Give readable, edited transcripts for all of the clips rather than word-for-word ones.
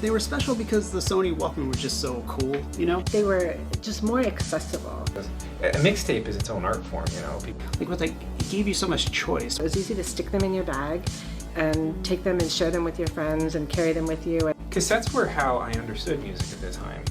They were special because the Sony Walkman was just so cool, you know? They were just more accessible. A mixtape is its own art form, you know. It gave you so much choice. It was easy to stick them in your bag and take them and share them with your friends and carry them with you. Cassettes were how I understood music at the time.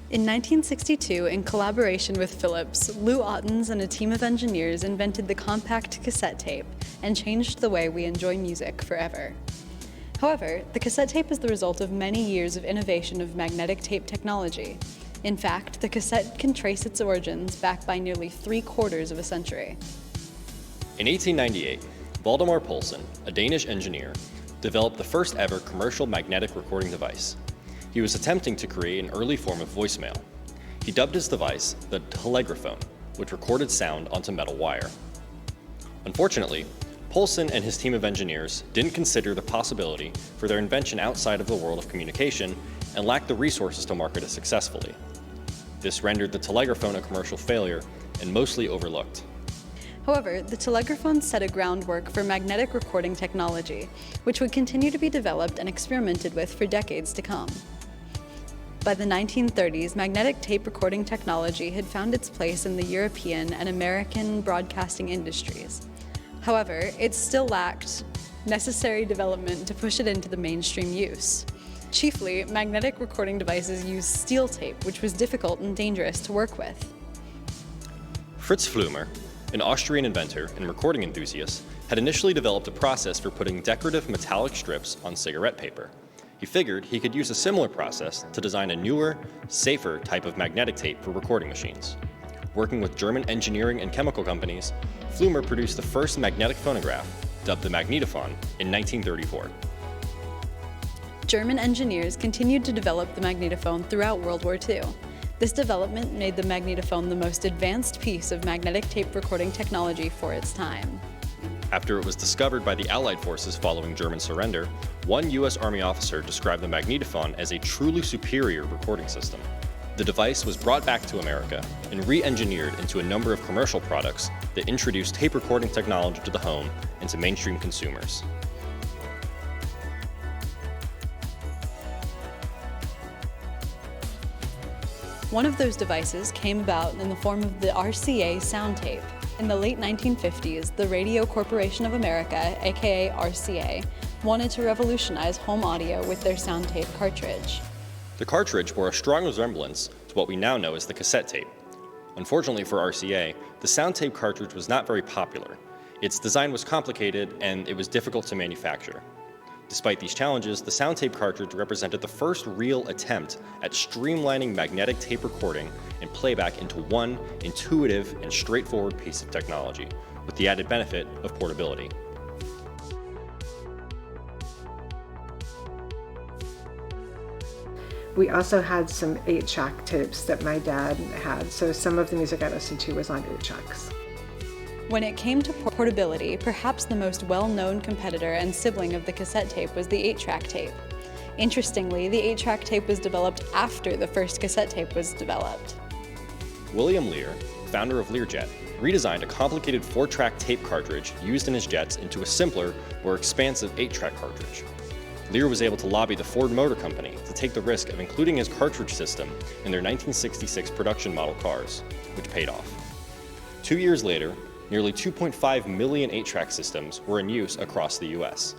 In 1962, in collaboration with Philips, Lou Ottens and a team of engineers invented the compact cassette tape and changed the way we enjoy music forever. However, the cassette tape is the result of many years of innovation of magnetic tape technology. In fact, the cassette can trace its origins back by nearly 3/4 of a century. In 1898, Valdemar Poulsen, a Danish engineer, developed the first ever commercial magnetic recording device. He was attempting to create an early form of voicemail. He dubbed his device the telegraphone, which recorded sound onto metal wire. Unfortunately, Poulsen and his team of engineers didn't consider the possibility for their invention outside of the world of communication and lacked the resources to market it successfully. This rendered the telegraphone a commercial failure and mostly overlooked. However, the telegraphone set a groundwork for magnetic recording technology, which would continue to be developed and experimented with for decades to come. By the 1930s, magnetic tape recording technology had found its place in the European and American broadcasting industries. However, it still lacked necessary development to push it into the mainstream use. Chiefly, magnetic recording devices used steel tape, which was difficult and dangerous to work with. Fritz Flümer, an Austrian inventor and recording enthusiast, had initially developed a process for putting decorative metallic strips on cigarette paper. He figured he could use a similar process to design a newer, safer type of magnetic tape for recording machines. Working with German engineering and chemical companies, Flümer produced the first magnetic phonograph, dubbed the magnetophone, in 1934. German engineers continued to develop the magnetophone throughout World War II. This development made the magnetophone the most advanced piece of magnetic tape recording technology for its time. After it was discovered by the Allied forces following German surrender, one U.S. Army officer described the magnetophone as a truly superior recording system. The device was brought back to America and re-engineered into a number of commercial products that introduced tape recording technology to the home and to mainstream consumers. One of those devices came about in the form of the RCA sound tape. In the late 1950s, the Radio Corporation of America, aka RCA, wanted to revolutionize home audio with their sound tape cartridge. The cartridge bore a strong resemblance to what we now know as the cassette tape. Unfortunately for RCA, the sound tape cartridge was not very popular. Its design was complicated and it was difficult to manufacture. Despite these challenges, the sound tape cartridge represented the first real attempt at streamlining magnetic tape recording and playback into one intuitive and straightforward piece of technology, with the added benefit of portability. We also had some 8-track tapes that my dad had, so some of the music I listened to was on 8-tracks. When it came to portability, perhaps the most well-known competitor and sibling of the cassette tape was the 8-track tape. Interestingly, the 8-track tape was developed after the first cassette tape was developed. William Lear, founder of Learjet, redesigned a complicated 4-track tape cartridge used in his jets into a simpler, more expansive 8-track cartridge. Lear was able to lobby the Ford Motor Company to take the risk of including his cartridge system in their 1966 production model cars, which paid off. 2 years later, nearly 2.5 million 8-track systems were in use across the US.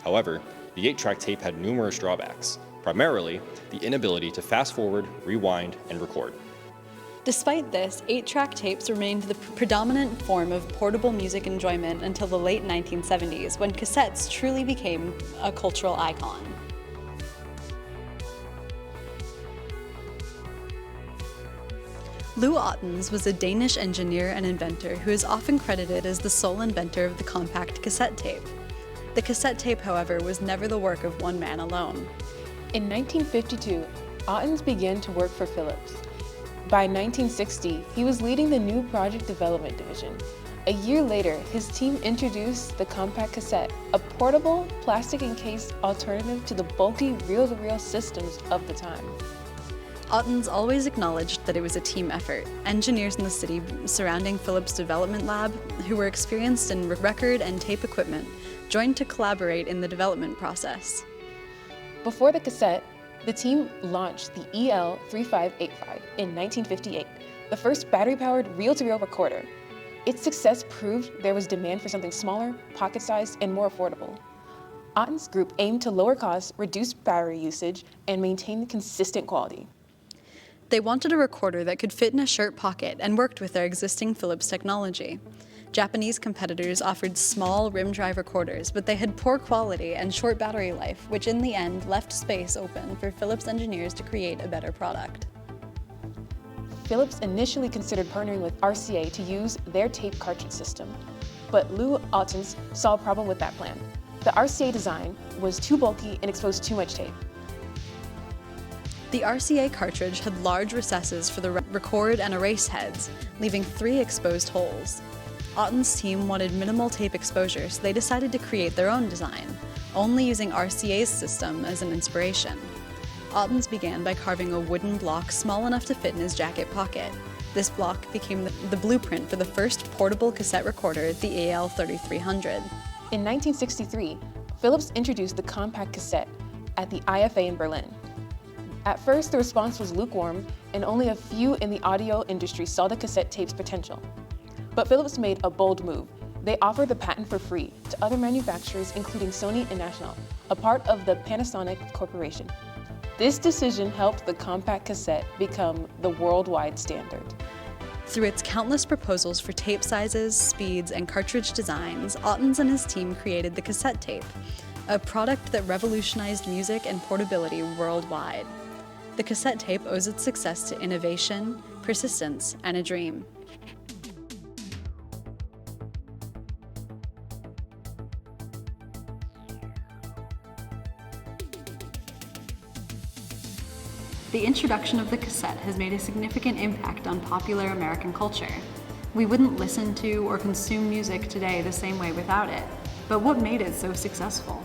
However, the 8-track tape had numerous drawbacks, primarily the inability to fast-forward, rewind, and record. Despite this, 8-track tapes remained the predominant form of portable music enjoyment until the late 1970s, when cassettes truly became a cultural icon. Lou Ottens was a Danish engineer and inventor who is often credited as the sole inventor of the compact cassette tape. The cassette tape, however, was never the work of one man alone. In 1952, Ottens began to work for Philips. By 1960, he was leading the new project development division. A year later, his team introduced the compact cassette, a portable, plastic-encased alternative to the bulky reel-to-reel systems of the time. Ottens always acknowledged that it was a team effort. Engineers in the city surrounding Philips' development lab, who were experienced in record and tape equipment, joined to collaborate in the development process. Before the cassette, the team launched the EL3585 in 1958, the first battery-powered reel-to-reel recorder. Its success proved there was demand for something smaller, pocket-sized, and more affordable. Otten's group aimed to lower costs, reduce battery usage, and maintain consistent quality. They wanted a recorder that could fit in a shirt pocket and worked with their existing Philips technology. Japanese competitors offered small rim drive recorders, but they had poor quality and short battery life, which in the end left space open for Philips engineers to create a better product. Philips initially considered partnering with RCA to use their tape cartridge system, but Lou Ottens saw a problem with that plan. The RCA design was too bulky and exposed too much tape. The RCA cartridge had large recesses for the record and erase heads, leaving 3 exposed holes. Otten's team wanted minimal tape exposure, so they decided to create their own design, only using RCA's system as an inspiration. Ottens began by carving a wooden block small enough to fit in his jacket pocket. This block became the blueprint for the first portable cassette recorder, the AL3300. In 1963, Philips introduced the compact cassette at the IFA in Berlin. At first, the response was lukewarm, and only a few in the audio industry saw the cassette tape's potential. But Philips made a bold move. They offered the patent for free to other manufacturers, including Sony and National, a part of the Panasonic Corporation. This decision helped the compact cassette become the worldwide standard. Through its countless proposals for tape sizes, speeds, and cartridge designs, Ottens and his team created the cassette tape, a product that revolutionized music and portability worldwide. The cassette tape owes its success to innovation, persistence, and a dream. The introduction of the cassette has made a significant impact on popular American culture. We wouldn't listen to or consume music today the same way without it, but what made it so successful?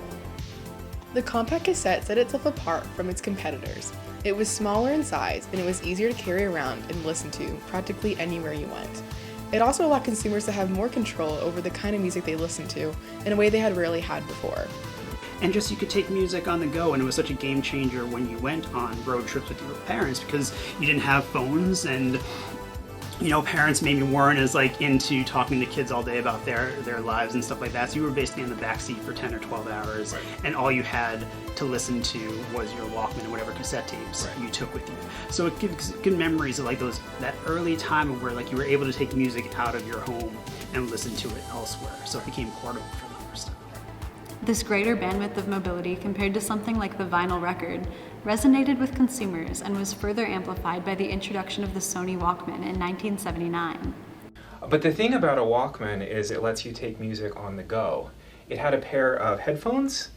The compact cassette set itself apart from its competitors. It was smaller in size and it was easier to carry around and listen to practically anywhere you went. It also allowed consumers to have more control over the kind of music they listened to in a way they had rarely had before. And just you could take music on the go, and it was such a game changer when you went on road trips with your parents because you didn't have phones, and parents maybe weren't as into talking to kids all day about their lives and stuff like that. So you were basically in the backseat for 10 or 12 hours, right. And all you had to listen to was your Walkman or whatever cassette tapes right. You took with you. So it gives good memories of that early time of where you were able to take music out of your home and listen to it elsewhere. So it became portable for the first time. This greater bandwidth of mobility compared to something like the vinyl record resonated with consumers and was further amplified by the introduction of the Sony Walkman in 1979. But the thing about a Walkman is it lets you take music on the go. It had a pair of headphones.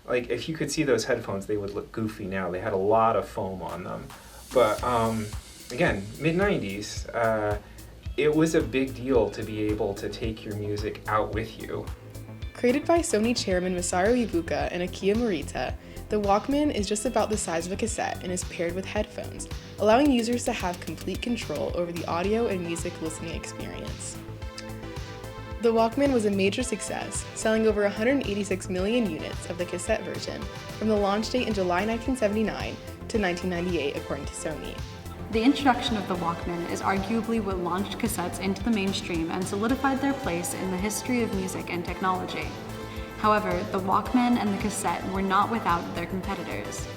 If you could see those headphones, they would look goofy now. They had a lot of foam on them. But again, mid-90s, it was a big deal to be able to take your music out with you. Created by Sony chairman Masaru Ibuka and Akiya Morita, the Walkman is just about the size of a cassette and is paired with headphones, allowing users to have complete control over the audio and music listening experience. The Walkman was a major success, selling over 186 million units of the cassette version from the launch date in July 1979 to 1998, according to Sony. The introduction of the Walkman is arguably what launched cassettes into the mainstream and solidified their place in the history of music and technology. However, the Walkman and the cassette were not without their competitors.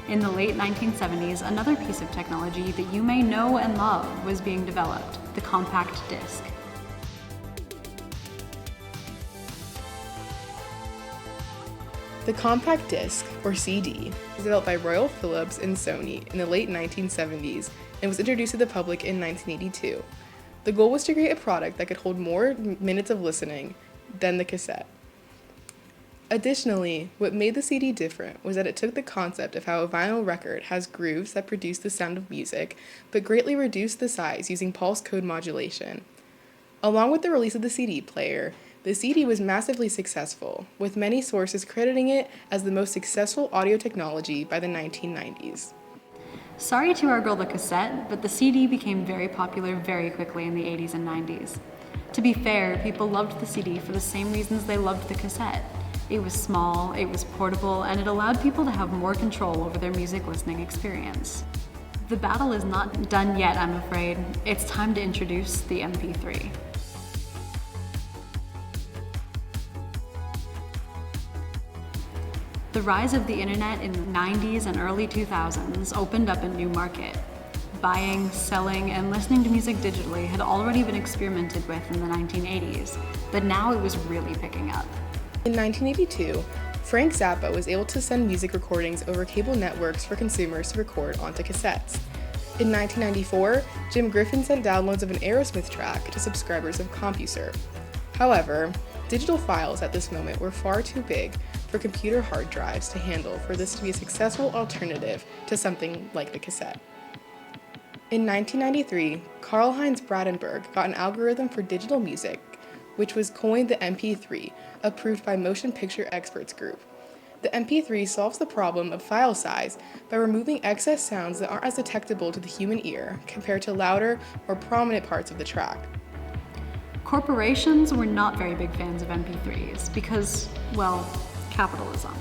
In the late 1970s, another piece of technology that you may know and love was being developed, the compact disc. The compact disc, or CD, was developed by Royal Philips and Sony in the late 1970s and was introduced to the public in 1982. The goal was to create a product that could hold more minutes of listening than the cassette. Additionally, what made the CD different was that it took the concept of how a vinyl record has grooves that produce the sound of music, but greatly reduced the size using pulse code modulation. Along with the release of the CD player, the CD was massively successful, with many sources crediting it as the most successful audio technology by the 1990s. Sorry to our girl the cassette, but the CD became very popular very quickly in the 80s and 90s. To be fair, people loved the CD for the same reasons they loved the cassette. It was small, it was portable, and it allowed people to have more control over their music listening experience. The battle is not done yet, I'm afraid. It's time to introduce the MP3. The rise of the internet in the 90s and early 2000s opened up a new market. Buying, selling, and listening to music digitally had already been experimented with in the 1980s, but now it was really picking up. In 1982, Frank Zappa was able to send music recordings over cable networks for consumers to record onto cassettes. In 1994, Jim Griffin sent downloads of an Aerosmith track to subscribers of CompuServe. However, digital files at this moment were far too big for computer hard drives to handle for this to be a successful alternative to something like the cassette. In 1993, Karl-Heinz Brandenburg got an algorithm for digital music, which was coined the MP3, approved by Motion Picture Experts Group. The MP3 solves the problem of file size by removing excess sounds that aren't as detectable to the human ear compared to louder, more prominent parts of the track. Corporations were not very big fans of MP3s because, well, capitalism.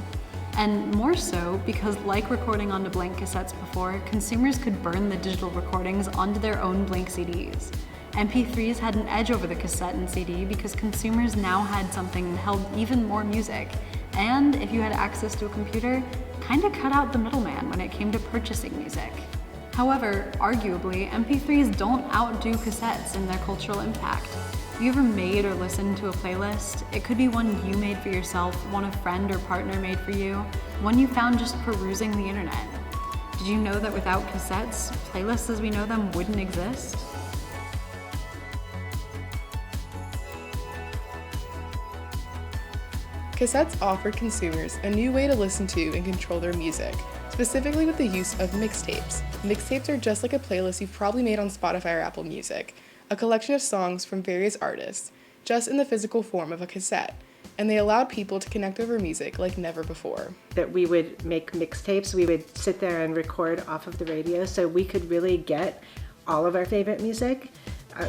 And more so because, like recording onto blank cassettes before, consumers could burn the digital recordings onto their own blank CDs. MP3s had an edge over the cassette and CD because consumers now had something that held even more music. And if you had access to a computer, kinda cut out the middleman when it came to purchasing music. However, arguably, MP3s don't outdo cassettes in their cultural impact. Have you ever made or listened to a playlist? It could be one you made for yourself, one a friend or partner made for you, one you found just perusing the internet. Did you know that without cassettes, playlists as we know them wouldn't exist? Cassettes offered consumers a new way to listen to and control their music, specifically with the use of mixtapes. Mixtapes are just like a playlist you've probably made on Spotify or Apple Music, a collection of songs from various artists, just in the physical form of a cassette, and they allowed people to connect over music like never before. That we would make mixtapes, we would sit there and record off of the radio so we could really get all of our favorite music.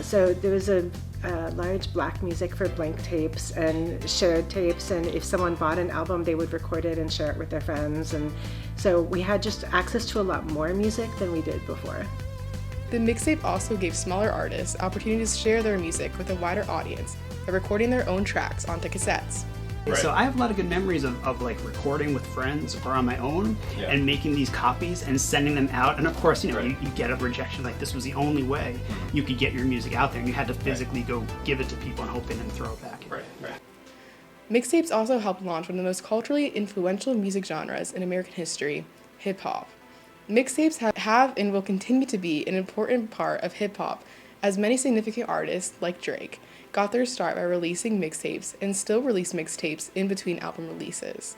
So there was a large black music for blank tapes and shared tapes, and if someone bought an album they would record it and share it with their friends, and so we had just access to a lot more music than we did before. The mixtape also gave smaller artists opportunities to share their music with a wider audience by recording their own tracks onto cassettes. Right. So I have a lot of good memories of like recording with friends or on my own and making these copies and sending them out. And of course, you know, you get a rejection. Like, this was the only way you could get your music out there. And you had to physically go give it to people and hope they didn't throw it back. Right. Mixtapes also helped launch one of the most culturally influential music genres in American history, hip-hop. Mixtapes have and will continue to be an important part of hip-hop, as many significant artists, like Drake, got their start by releasing mixtapes and still release mixtapes in between album releases.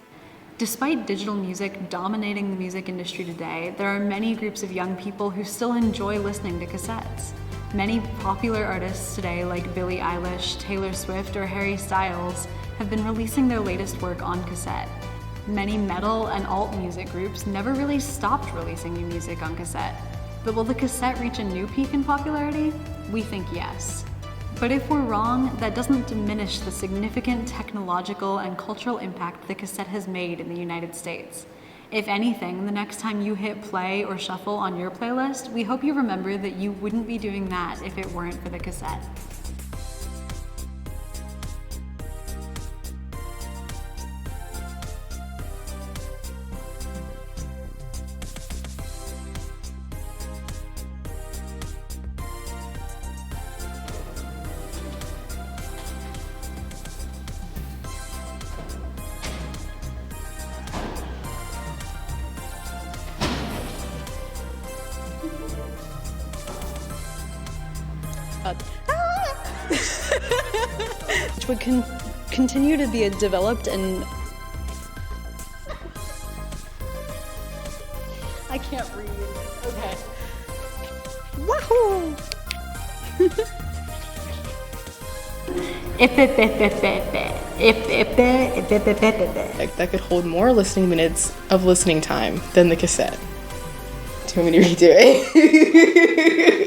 Despite digital music dominating the music industry today, there are many groups of young people who still enjoy listening to cassettes. Many popular artists today, like Billie Eilish, Taylor Swift, or Harry Styles, have been releasing their latest work on cassette. Many metal and alt music groups never really stopped releasing new music on cassette. But will the cassette reach a new peak in popularity? We think yes. But if we're wrong, that doesn't diminish the significant technological and cultural impact the cassette has made in the United States. If anything, the next time you hit play or shuffle on your playlist, we hope you remember that you wouldn't be doing that if it weren't for the cassette. Which would continue to be a developed and... I can't read. Okay. Wahoo! That could hold more listening minutes of listening time than the cassette. Do you want me to redo it?